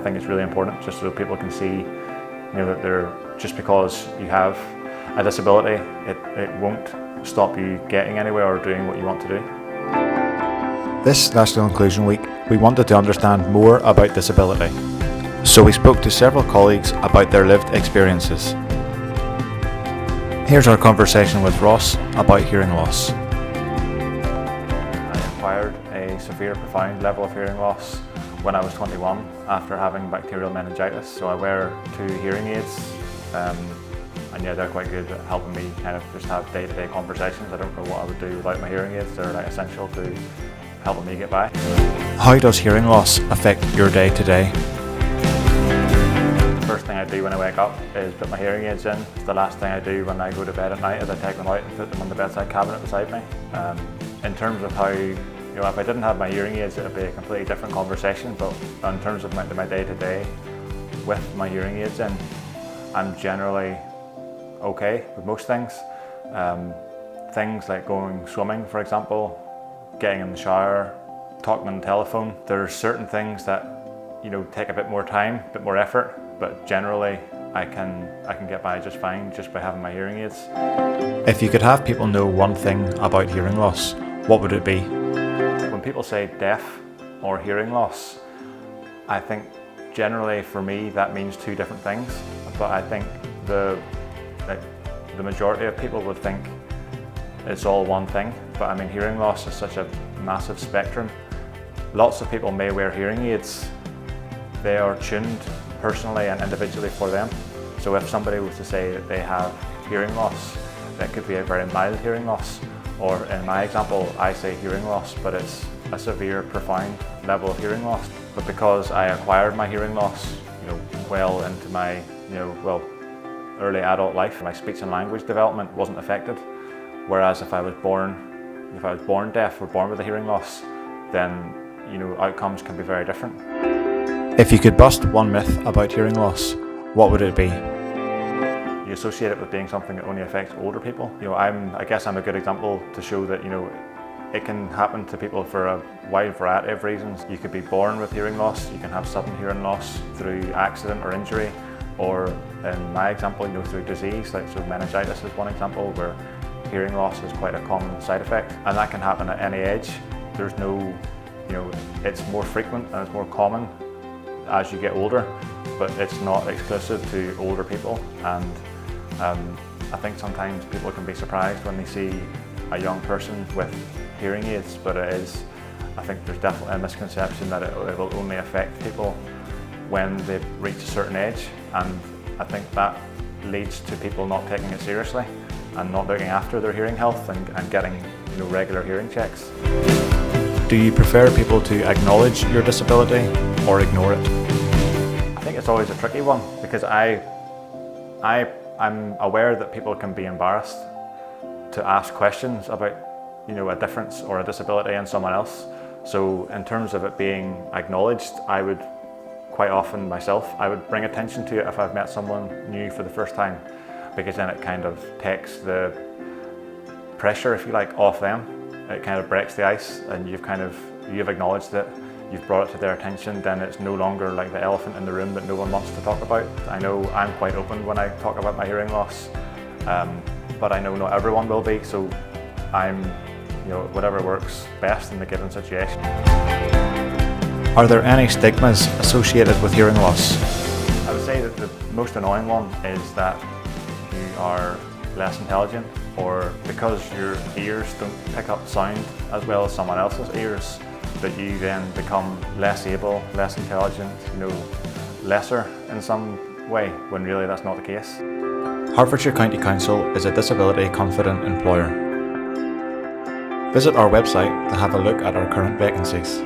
think it's really important, just so people can see, that just because you have a disability, it won't stop you getting anywhere or doing what you want to do. This National Inclusion Week, we wanted to understand more about disability. So we spoke to several colleagues about their lived experiences. Here's our conversation with Ross about hearing loss. I acquired a severe, profound level of hearing loss when I was 21 after having bacterial meningitis. So I wear 2 hearing aids, and yeah, they're quite good at helping me kind of just have day-to-day conversations. I don't know what I would do without my hearing aids. They're like essential to helping me get by. How does hearing loss affect your day-to-day? First thing I do when I wake up is put my hearing aids in. It's the last thing I do when I go to bed at night is I take them out and put them on the bedside cabinet beside me. In terms of how, if I didn't have my hearing aids, it would be a completely different conversation, but in terms of my day-to-day with my hearing aids in, I'm generally okay with most things. Things like going swimming, for example, getting in the shower, talking on the telephone. There's certain things that take a bit more time, a bit more effort, but generally I can get by just fine just by having my hearing aids. If you could have people know one thing about hearing loss, what would it be? When people say deaf or hearing loss, I think generally for me that means 2 different things, but I think the majority of people would think it's all one thing. But I mean, hearing loss is such a massive spectrum. Lots of people may wear hearing aids. They are tuned personally and individually for them. So if somebody was to say that they have hearing loss, that could be a very mild hearing loss. Or in my example, I say hearing loss, but it's a severe, profound level of hearing loss. But because I acquired my hearing loss, well into my, early adult life, my speech and language development wasn't affected. Whereas if I was born deaf or born with a hearing loss, then outcomes can be very different. If you could bust one myth about hearing loss, what would it be? You associate it with being something that only affects older people. I guess I'm a good example to show that it can happen to people for a wide variety of reasons. You could be born with hearing loss, you can have sudden hearing loss through accident or injury, or in my example, through disease. So meningitis is one example where hearing loss is quite a common side effect, and that can happen at any age. There's no, it's more frequent and it's more common as you get older, but it's not exclusive to older people. And I think sometimes people can be surprised when they see a young person with hearing aids, but I think there's definitely a misconception that it will only affect people when they reach a certain age, and I think that leads to people not taking it seriously and not looking after their hearing health and getting regular hearing checks. Do you prefer people to acknowledge your disability or ignore it? I think it's always a tricky one, because I'm aware that people can be embarrassed to ask questions about a difference or a disability in someone else. So in terms of it being acknowledged, I would quite often myself, I would bring attention to it if I've met someone new for the first time, because then it kind of takes the pressure, if you like, off them. It kind of breaks the ice, and you've acknowledged it, you've brought it to their attention. Then it's no longer like the elephant in the room that no one wants to talk about. I know I'm quite open when I talk about my hearing loss, but I know not everyone will be, so I'm, whatever works best in the given situation. Are there any stigmas associated with hearing loss? I would say that the most annoying one is that you are less intelligent, or because your ears don't pick up sound as well as someone else's ears, that you then become less able, less intelligent, lesser in some way, when really that's not the case. Hertfordshire County Council is a disability confident employer. Visit our website to have a look at our current vacancies.